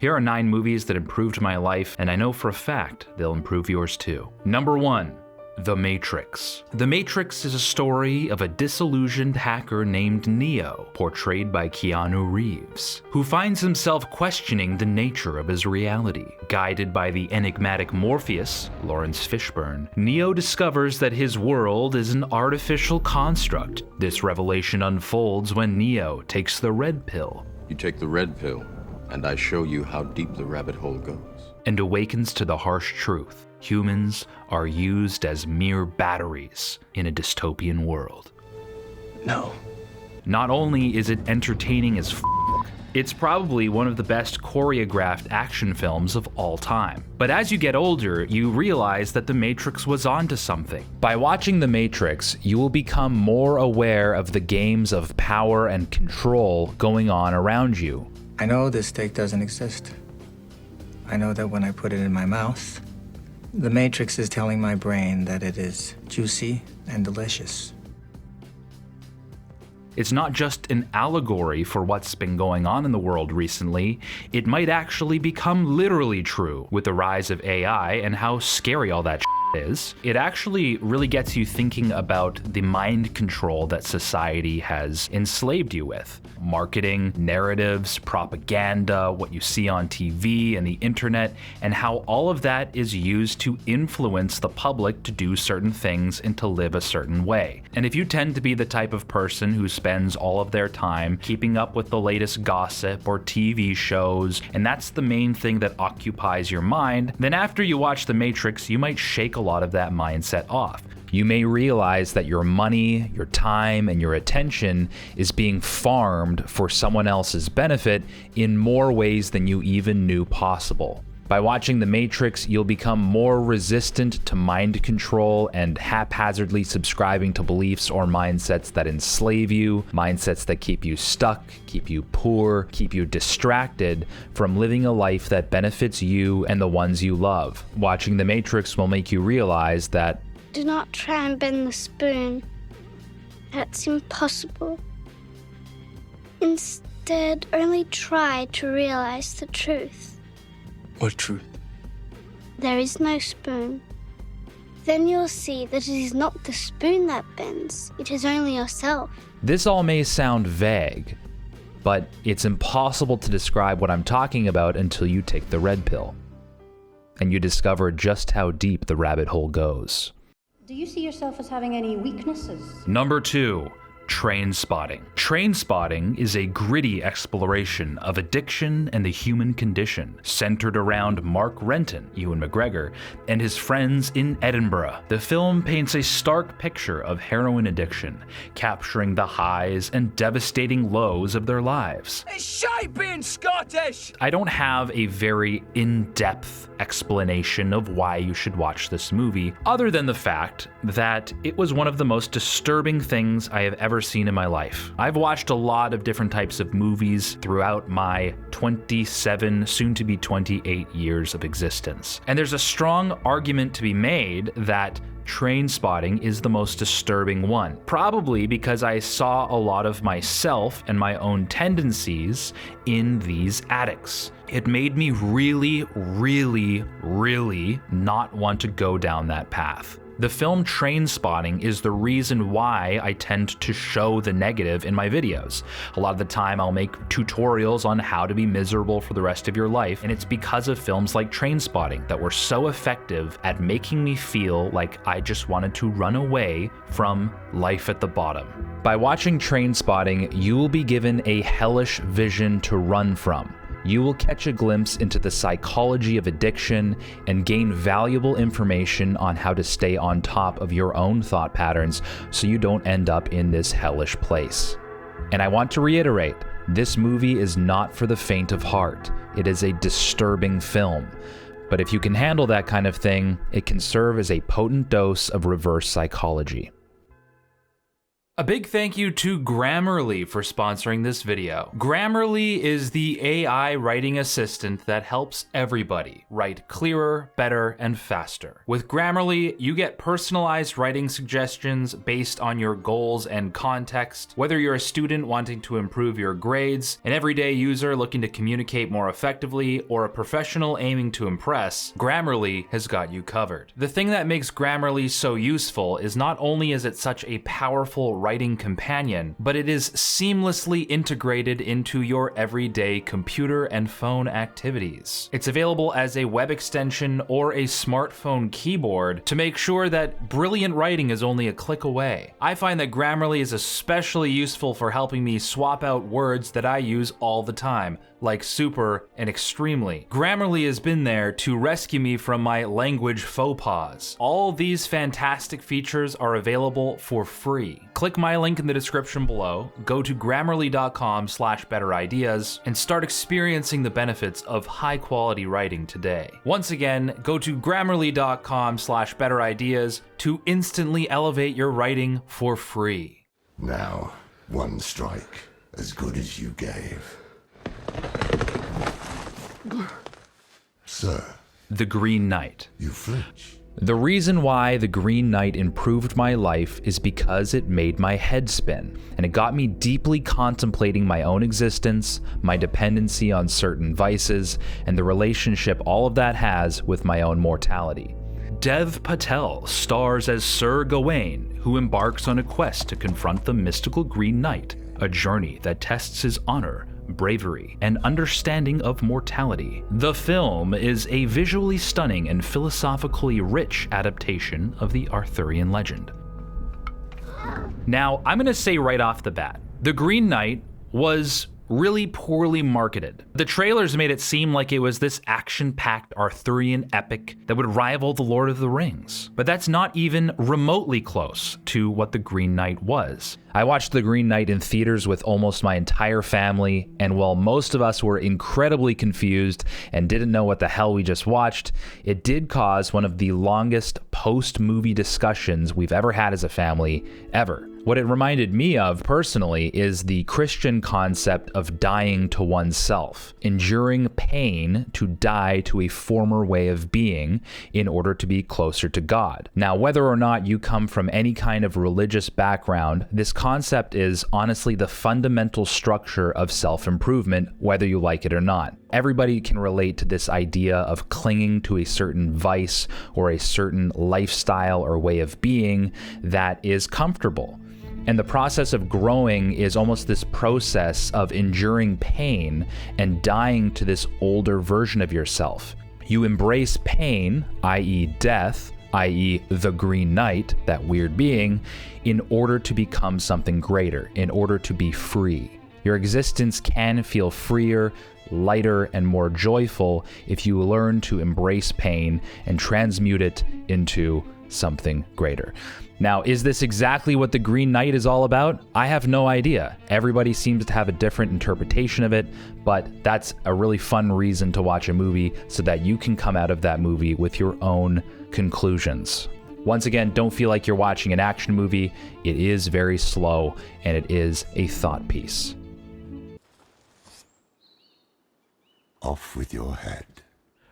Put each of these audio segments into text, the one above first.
Here are 9 movies that improved my life, and I know for a fact they'll improve yours too. Number 1. The Matrix. The Matrix is a story of a disillusioned hacker named Neo, portrayed by Keanu Reeves, who finds himself questioning the nature of his reality. Guided by the enigmatic Morpheus, Lawrence Fishburne, Neo discovers that his world is an artificial construct. This revelation unfolds when Neo takes the red pill. You take the red pill, and I show you how deep the rabbit hole goes. And awakens to the harsh truth. Humans are used as mere batteries in a dystopian world. No. Not only is it entertaining as f***, it's probably one of the best choreographed action films of all time. But as you get older, you realize that The Matrix was onto something. By watching The Matrix, you will become more aware of the games of power and control going on around you. I know this steak doesn't exist. I know that when I put it in my mouth, the Matrix is telling my brain that it is juicy and delicious. It's not just an allegory for what's been going on in the world recently, it might actually become literally true with the rise of AI and how scary all that is. It actually really gets you thinking about the mind control that society has enslaved you with. Marketing, narratives, propaganda, what you see on TV and the internet, and how all of that is used to influence the public to do certain things and to live a certain way. And if you tend to be the type of person who spends all of their time keeping up with the latest gossip or TV shows, and that's the main thing that occupies your mind, then after you watch The Matrix, you might shake a lot of that mindset off. You may realize that your money, your time, and your attention is being farmed for someone else's benefit in more ways than you even knew possible. By watching The Matrix, you'll become more resistant to mind control and haphazardly subscribing to beliefs or mindsets that enslave you, mindsets that keep you stuck, keep you poor, keep you distracted from living a life that benefits you and the ones you love. Watching The Matrix will make you realize that do not try and bend the spoon. That's impossible. Instead, only try to realize the truth. What truth? There is no spoon. Then you'll see that it is not the spoon that bends, it is only yourself. This all may sound vague, but it's impossible to describe what I'm talking about until you take the red pill, and you discover just how deep the rabbit hole goes. Do you see yourself as having any weaknesses? Number 2. Trainspotting. Trainspotting is a gritty exploration of addiction and the human condition, centered around Mark Renton, Ewan McGregor, and his friends in Edinburgh. The film paints a stark picture of heroin addiction, capturing the highs and devastating lows of their lives. It's shite being Scottish! I don't have a very in-depth explanation of why you should watch this movie, other than the fact that it was one of the most disturbing things I have ever seen in my life. I've watched a lot of different types of movies throughout my 27, soon to be 28 years of existence. And there's a strong argument to be made that Trainspotting is the most disturbing one. Probably because I saw a lot of myself and my own tendencies in these addicts. It made me really not want to go down that path. The film Trainspotting is the reason why I tend to show the negative in my videos. A lot of the time I'll make tutorials on how to be miserable for the rest of your life, and it's because of films like Trainspotting that were so effective at making me feel like I just wanted to run away from life at the bottom. By watching Trainspotting, you will be given a hellish vision to run from. You will catch a glimpse into the psychology of addiction and gain valuable information on how to stay on top of your own thought patterns so you don't end up in this hellish place. And I want to reiterate, this movie is not for the faint of heart. It is a disturbing film. But if you can handle that kind of thing, it can serve as a potent dose of reverse psychology. A big thank you to Grammarly for sponsoring this video. Grammarly is the AI writing assistant that helps everybody write clearer, better, and faster. With Grammarly, you get personalized writing suggestions based on your goals and context. Whether you're a student wanting to improve your grades, an everyday user looking to communicate more effectively, or a professional aiming to impress, Grammarly has got you covered. The thing that makes Grammarly so useful is not only is it such a powerful writing companion, but it is seamlessly integrated into your everyday computer and phone activities. It's available as a web extension or a smartphone keyboard to make sure that brilliant writing is only a click away. I find that Grammarly is especially useful for helping me swap out words that I use all the time, like super and extremely. Grammarly has been there to rescue me from my language faux pas. All these fantastic features are available for free. Click my link in the description below, go to grammarly.com/betterideas, and start experiencing the benefits of high quality writing today. Once again, go to grammarly.com/betterideas to instantly elevate your writing for free. Now, one strike, as good as you gave. Sir. The Green Knight. You flinch. The reason why The Green Knight improved my life is because it made my head spin, and it got me deeply contemplating my own existence, my dependency on certain vices, and the relationship all of that has with my own mortality. Dev Patel stars as Sir Gawain, who embarks on a quest to confront the mystical Green Knight, a journey that tests his honor, bravery, and understanding of mortality. The film is a visually stunning and philosophically rich adaptation of the Arthurian legend. Now, I'm gonna say right off the bat, The Green Knight was really poorly marketed. The trailers made it seem like it was this action-packed Arthurian epic that would rival The Lord of the Rings. But that's not even remotely close to what The Green Knight was. I watched The Green Knight in theaters with almost my entire family, and while most of us were incredibly confused and didn't know what the hell we just watched, it did cause one of the longest post-movie discussions we've ever had as a family, ever. What it reminded me of, personally, is the Christian concept of dying to oneself, enduring pain to die to a former way of being in order to be closer to God. Now, whether or not you come from any kind of religious background, this concept is honestly the fundamental structure of self-improvement, whether you like it or not. Everybody can relate to this idea of clinging to a certain vice or a certain lifestyle or way of being that is comfortable. And the process of growing is almost this process of enduring pain and dying to this older version of yourself. You embrace pain, i.e. death, i.e. the Green Knight, that weird being, in order to become something greater, in order to be free. Your existence can feel freer, lighter, and more joyful if you learn to embrace pain and transmute it into something greater. Now, is this exactly what The Green Knight is all about? I have no idea. Everybody seems to have a different interpretation of it, but that's a really fun reason to watch a movie so that you can come out of that movie with your own conclusions. Once again, don't feel like you're watching an action movie. It is very slow, and it is a thought piece. Off with your head.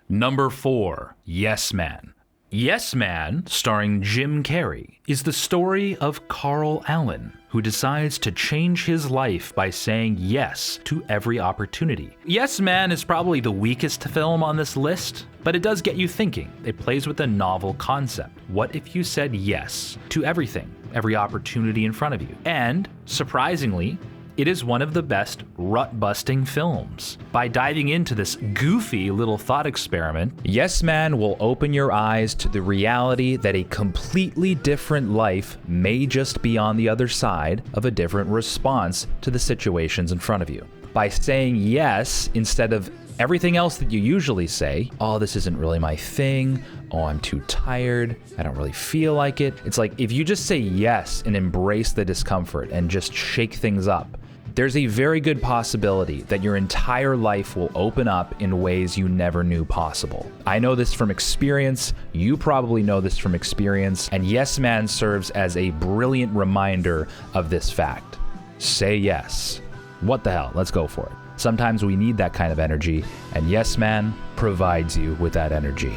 Number 4, Yes Man. Yes Man, starring Jim Carrey, is the story of Carl Allen, who decides to change his life by saying yes to every opportunity. Yes Man is probably the weakest film on this list, but it does get you thinking. It plays with a novel concept. What if you said yes to everything, every opportunity in front of you? And, surprisingly, it is one of the best rut-busting films. By diving into this goofy little thought experiment, Yes Man will open your eyes to the reality that a completely different life may just be on the other side of a different response to the situations in front of you. By saying yes instead of everything else that you usually say, oh, this isn't really my thing, oh, I'm too tired, I don't really feel like it. It's like if you just say yes and embrace the discomfort and just shake things up, there's a very good possibility that your entire life will open up in ways you never knew possible. I know this from experience, you probably know this from experience, and Yes Man serves as a brilliant reminder of this fact. Say yes. What the hell? Let's go for it. Sometimes we need that kind of energy, and Yes Man provides you with that energy.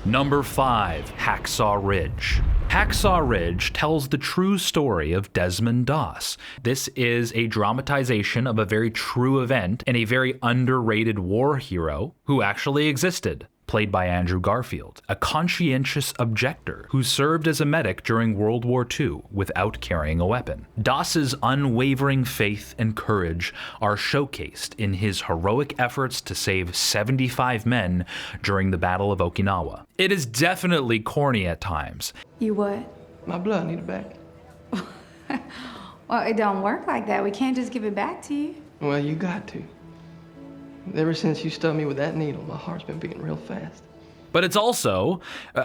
Number 5, Hacksaw Ridge. Hacksaw Ridge tells the true story of Desmond Doss. This is a dramatization of a very true event and a very underrated war hero who actually existed, played by Andrew Garfield, a conscientious objector who served as a medic during World War II without carrying a weapon. Doss's unwavering faith and courage are showcased in his heroic efforts to save 75 men during the Battle of Okinawa. It is definitely corny at times. You what? My blood, need it back. Well, it don't work like that. We can't just give it back to you. Well, you got to. Ever since you stubbed me with that needle, my heart's been beating real fast. But it's also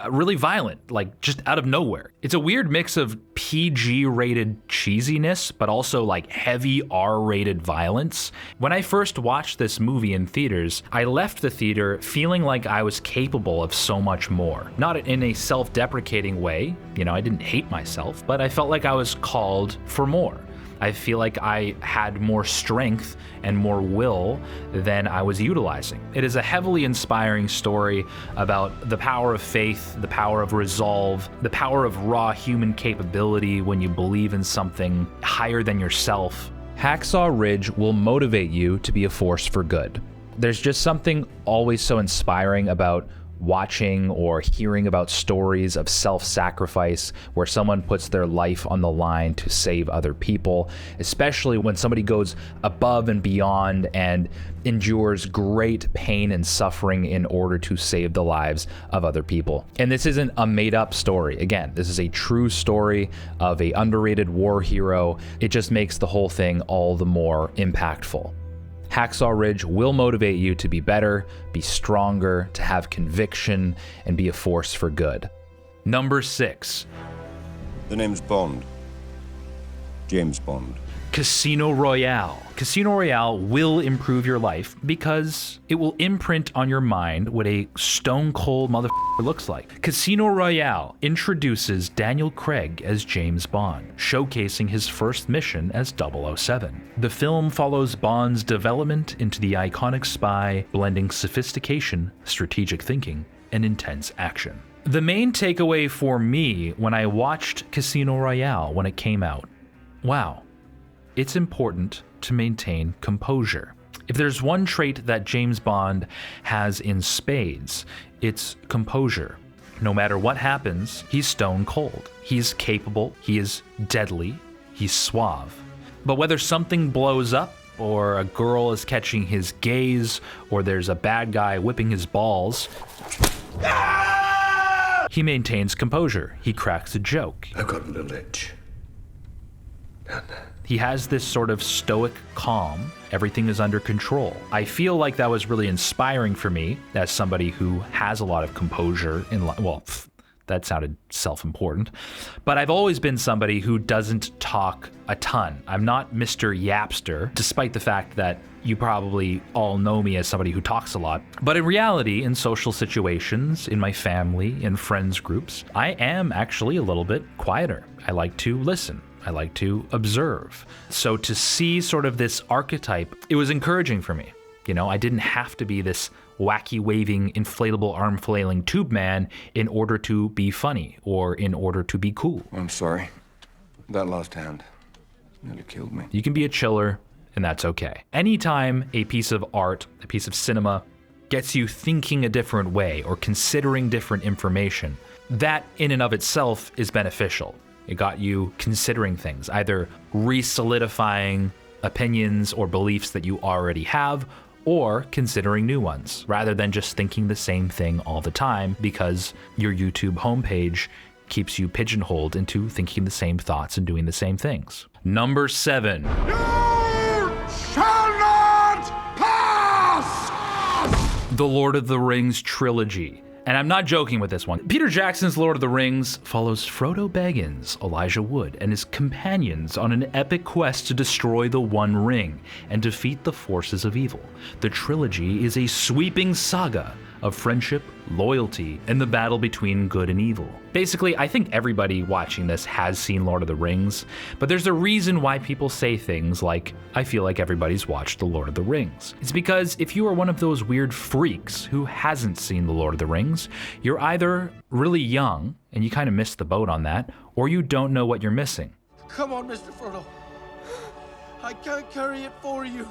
really violent, like just out of nowhere. It's a weird mix of PG-rated cheesiness, but also like heavy R-rated violence. When I first watched this movie in theaters, I left the theater feeling like I was capable of so much more. Not in a self-deprecating way, you know, I didn't hate myself, but I felt like I was called for more. I feel like I had more strength and more will than I was utilizing. It is a heavily inspiring story about the power of faith, the power of resolve, the power of raw human capability when you believe in something higher than yourself. Hacksaw Ridge will motivate you to be a force for good. There's just something always so inspiring about watching or hearing about stories of self-sacrifice where someone puts their life on the line to save other people, especially when somebody goes above and beyond and endures great pain and suffering in order to save the lives of other people. And this isn't a made-up story. Again, this is a true story of an underrated war hero. It just makes the whole thing all the more impactful. Hacksaw Ridge will motivate you to be better, be stronger, to have conviction, and be a force for good. Number 6. The name's Bond. James Bond. Casino Royale. Casino Royale will improve your life because it will imprint on your mind what a stone-cold motherfucker looks like. Casino Royale introduces Daniel Craig as James Bond, showcasing his first mission as 007. The film follows Bond's development into the iconic spy, blending sophistication, strategic thinking, and intense action. The main takeaway for me when I watched Casino Royale when it came out, wow. It's important to maintain composure. If there's one trait that James Bond has in spades, it's composure. No matter what happens, he's stone cold. He's capable, he is deadly, he's suave. But whether something blows up, or a girl is catching his gaze, or there's a bad guy whipping his balls, he maintains composure. He cracks a joke. I've got a little itch. He has this sort of stoic calm. Everything is under control. I feel like that was really inspiring for me as somebody who has a lot of composure in life. Well, that sounded self-important. But I've always been somebody who doesn't talk a ton. I'm not Mr. Yapster, despite the fact that you probably all know me as somebody who talks a lot. But in reality, in social situations, in my family, in friends groups, I am actually a little bit quieter. I like to listen. I like to observe. So to see sort of this archetype, it was encouraging for me. You know, I didn't have to be this wacky waving, inflatable arm flailing tube man in order to be funny or in order to be cool. I'm sorry. That last hand nearly killed me. You can be a chiller, and that's okay. Anytime a piece of art, a piece of cinema, gets you thinking a different way or considering different information, that in and of itself is beneficial. It got you considering things, either re-solidifying opinions or beliefs that you already have, or considering new ones, rather than just thinking the same thing all the time because your YouTube homepage keeps you pigeonholed into thinking the same thoughts and doing the same things. Number 7. You shall not pass! The Lord of the Rings Trilogy. And I'm not joking with this one. Peter Jackson's Lord of the Rings follows Frodo Baggins, Elijah Wood, and his companions on an epic quest to destroy the One Ring and defeat the forces of evil. The trilogy is a sweeping saga of friendship, loyalty, and the battle between good and evil. Basically, I think everybody watching this has seen Lord of the Rings, but there's a reason why people say things like, I feel like everybody's watched The Lord of the Rings. It's because if you are one of those weird freaks who hasn't seen The Lord of the Rings, you're either really young, and you kind of missed the boat on that, or you don't know what you're missing. Come on, Mr. Frodo. I can't carry it for you.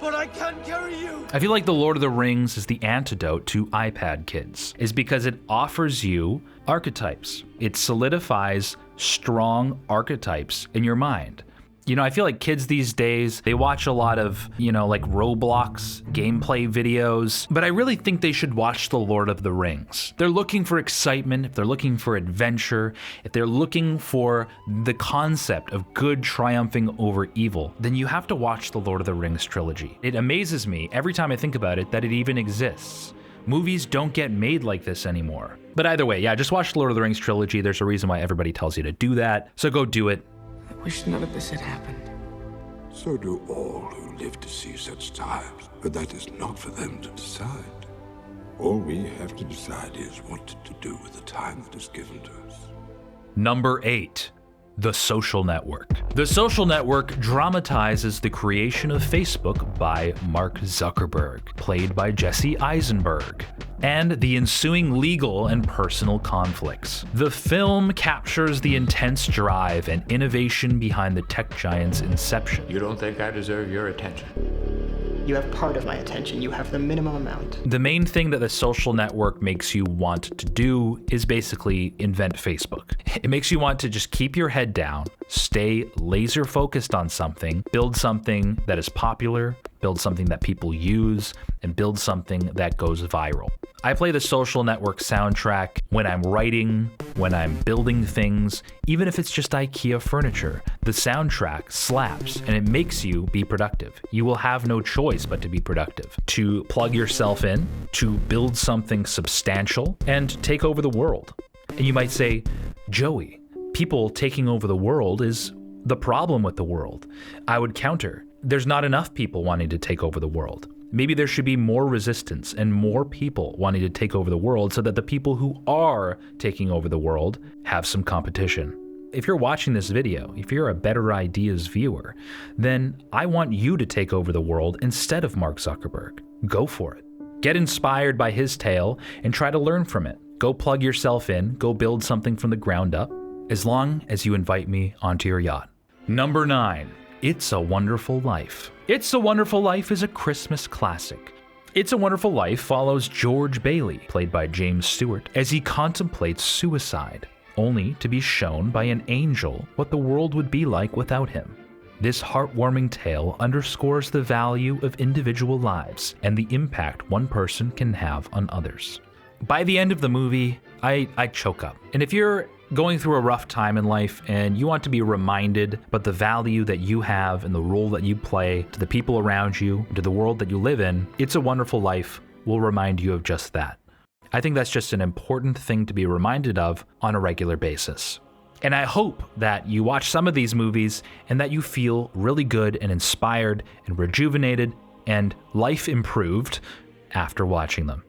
But I can carry you! I feel like The Lord of the Rings is the antidote to iPad kids, is because it offers you archetypes. It solidifies strong archetypes in your mind. You know, I feel like kids these days, they watch a lot of, like Roblox gameplay videos, but I really think they should watch The Lord of the Rings. They're looking for excitement, if they're looking for adventure, if they're looking for the concept of good triumphing over evil, then you have to watch The Lord of the Rings trilogy. It amazes me every time I think about it that it even exists. Movies don't get made like this anymore. But either way, yeah, just watch The Lord of the Rings trilogy. There's a reason why everybody tells you to do that, so go do it. I wish none of this had happened. So do all who live to see such times, but that is not for them to decide. All we have to decide is what to do with the time that is given to us. Number 8. The Social Network. The Social Network dramatizes the creation of Facebook by Mark Zuckerberg, played by Jesse Eisenberg, and the ensuing legal and personal conflicts. The film captures the intense drive and innovation behind the tech giant's inception. You don't think I deserve your attention? You have part of my attention. You have the minimum amount. The main thing that the Social Network makes you want to do is basically invent Facebook. It makes you want to just keep your head down, stay laser focused on something, build something that is popular, build something that people use, and build something that goes viral. I play the Social Network soundtrack when I'm writing, when I'm building things, even if it's just IKEA furniture. The soundtrack slaps and it makes you be productive. You will have no choice but to be productive, to plug yourself in, to build something substantial, and take over the world. And you might say, Joey, people taking over the world is the problem with the world. I would counter, there's not enough people wanting to take over the world. Maybe there should be more resistance and more people wanting to take over the world so that the people who are taking over the world have some competition. If you're watching this video, if you're a Better Ideas viewer, then I want you to take over the world instead of Mark Zuckerberg. Go for it. Get inspired by his tale and try to learn from it. Go plug yourself in, go build something from the ground up, as long as you invite me onto your yacht. Number 9. It's a Wonderful Life. It's a Wonderful Life is a Christmas classic. It's a Wonderful Life follows George Bailey, played by James Stewart, as he contemplates suicide, only to be shown by an angel what the world would be like without him. This heartwarming tale underscores the value of individual lives and the impact one person can have on others. By the end of the movie, I choke up. And if you're going through a rough time in life and you want to be reminded about the value that you have and the role that you play to the people around you, to the world that you live in, It's a Wonderful Life will remind you of just that. I think that's just an important thing to be reminded of on a regular basis. And I hope that you watch some of these movies and that you feel really good and inspired and rejuvenated and life improved after watching them.